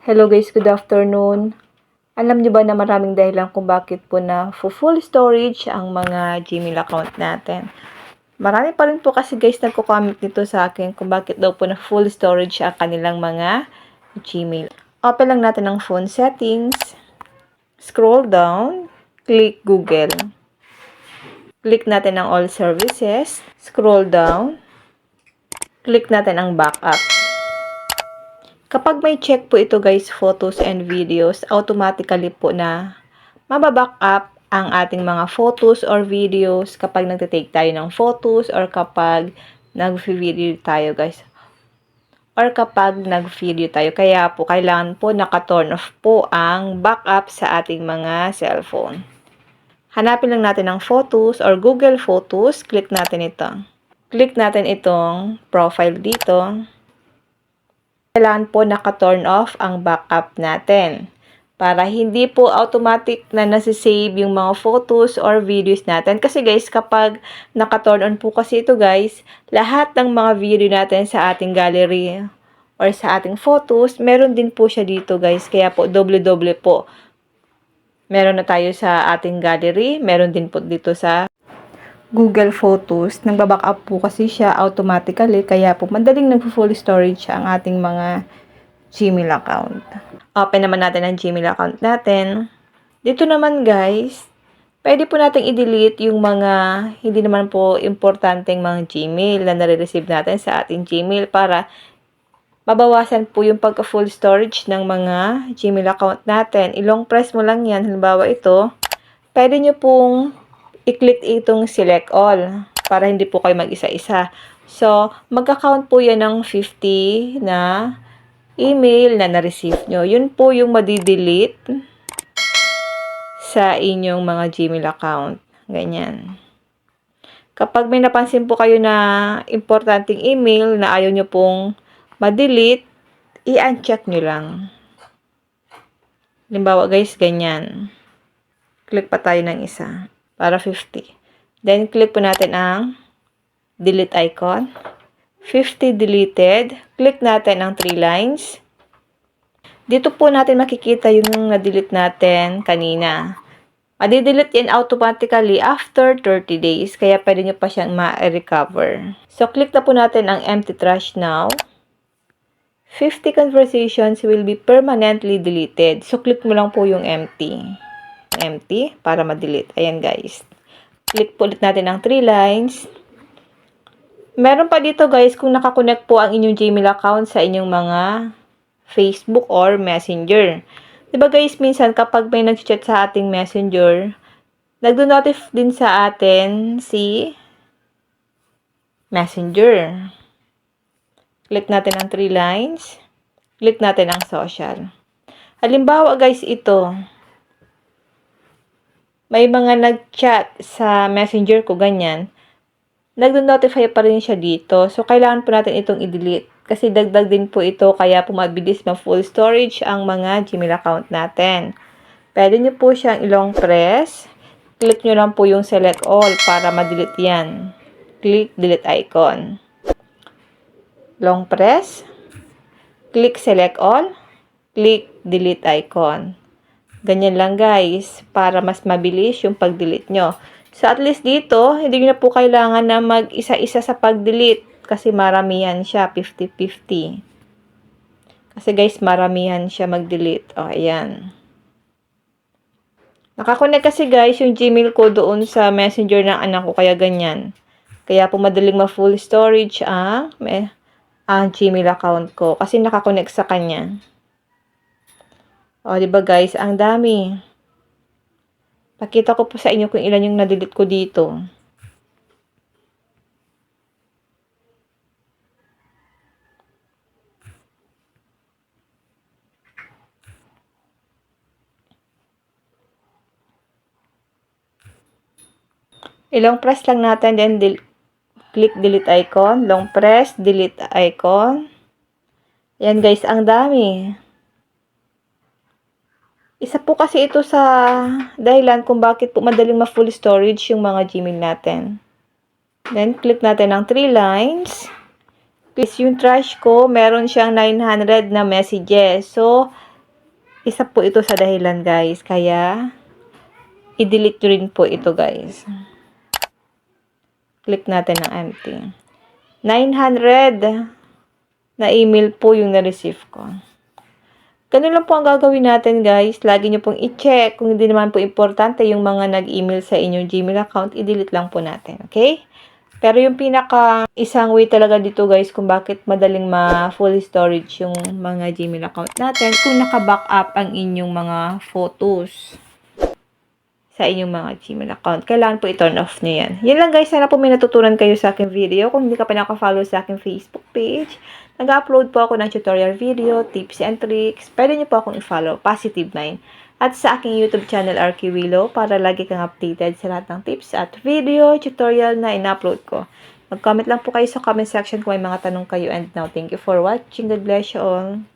Hello guys, good afternoon. Alam niyo ba na maraming dahilan kung bakit po na full storage ang mga Gmail account natin. Marami pa rin po kasi guys nagko-comment nito sa akin kung bakit daw po na full storage ang kanilang mga Gmail. Open lang natin ang phone settings. Scroll down. Click Google. Click natin ang all services. Scroll down. Click natin ang backup. Kapag may check po ito guys, photos and videos, automatically po na mababack-up ang ating mga photos or videos kapag nagtitake tayo ng photos or kapag nag-video tayo guys. Or kapag nag-video tayo. Kaya po, kailangan po naka-turn off po ang backup sa ating mga cellphone. Hanapin lang natin ang photos or Google Photos. Click natin ito. Click natin itong profile dito. Kailangan po naka-turn off ang backup natin para hindi po automatic na nasi-save yung mga photos or videos natin. Kasi guys, kapag naka-turn on po kasi ito guys, lahat ng mga video natin sa ating gallery or sa ating photos, meron din po siya dito guys. Kaya po, doble-doble po. Meron na tayo sa ating gallery, meron din po dito sa Google Photos. Nagba-backup po kasi siya automatically, kaya po madaling nag-full storage ang ating mga Gmail account. Open naman natin ang Gmail account natin. Dito naman guys, pwede po natin i-delete yung mga hindi naman po importanteng mga Gmail na nare-receive natin sa ating Gmail para mabawasan po yung pagka-full storage ng mga Gmail account natin. I-long press mo lang yan. Halimbawa ito, pwede nyo pong i-click itong select all para hindi po kayo mag-isa-isa. So, magka-count po yan ng 50 na email na na-receive nyo. Yun po yung madi-delete sa inyong mga Gmail account. Ganyan. Kapag may napansin po kayo na importanteng email na ayaw nyo pong ma-delete, i-uncheck nyo lang. Halimbawa guys, ganyan. Click pa tayo ng isa. Para 50. Then, click po natin ang delete icon. 50 deleted. Click natin ang 3 lines. Dito po natin makikita yung na-delete natin kanina. Madi-delete yan automatically after 30 days. Kaya pwede nyo pa siyang ma-recover. So, click na po natin ang empty trash now. 50 conversations will be permanently deleted. So, click mo lang po yung empty para ma-delete. Ayan guys. Click po ulit natin ang 3 lines. Meron pa dito guys kung nakakonect po ang inyong Gmail account sa inyong mga Facebook or Messenger. Diba guys, minsan kapag may nag-chat sa ating Messenger, nagdo-notify din sa atin si Messenger. Click natin ang 3 lines. Click natin ang social. Halimbawa guys, ito. May mga nag-chat sa Messenger ko, ganyan. Nagdo-notify pa rin siya dito. So, kailangan po natin itong i-delete. Kasi dagdag din po ito, kaya po mabilis ma-full storage ang mga Gmail account natin. Pwede nyo po siyang i-long press. Click nyo lang po yung select all para ma-delete yan. Click delete icon. Long press. Click select all. Click delete icon. Ganyan lang guys, para mas mabilis yung pag-delete nyo. So at least dito, hindi nyo na po kailangan na mag-isa-isa sa pag-delete. Kasi maramihan siya, 50-50. Kasi guys, maramihan siya mag-delete. O, ayan. Nakakonect kasi guys yung Gmail ko doon sa Messenger ng anak ko, kaya ganyan. Kaya po madaling ma-full storage ang Gmail account ko. Kasi nakakonect sa kanya. O, diba guys, ang dami. Pakita ko po sa inyo kung ilan yung na-delete ko dito. I-long press lang natin, then click delete icon. Long press, delete icon. Yan guys, ang dami. Isa po kasi ito sa dahilan kung bakit po madaling ma-full storage yung mga Gmail natin. Then, click natin ang 3 lines. Please, yung trash ko, meron siyang 900 na messages. So, Isa po ito sa dahilan guys, kaya i-delete nyo rin po ito guys. Click natin ang empty. 900 na email po yung na-receive ko. Ganun lang po ang gagawin natin guys. Lagi nyo pong i-check. Kung hindi naman po importante yung mga nag-email sa inyong Gmail account, i-delete lang po natin. Okay? Pero yung isang way talaga dito guys kung bakit madaling ma-full storage yung mga Gmail account natin kung naka-backup ang inyong mga photos sa inyong mga Gmail account. Kailangan po i-turn off nyo yan. Yan lang guys. Sana po may natutunan kayo sa aking video. Kung hindi ka pa naka-follow sa aking Facebook page, nag-upload po ako ng tutorial video, tips and tricks. Pwede nyo po akong i-follow, Positive Mind. At sa aking YouTube channel, RQ Willow, para lagi kang updated sa lahat ng tips at video, tutorial na in-upload ko. Mag-comment lang po kayo sa comment section kung may mga tanong kayo. And now, thank you for watching. God bless you all.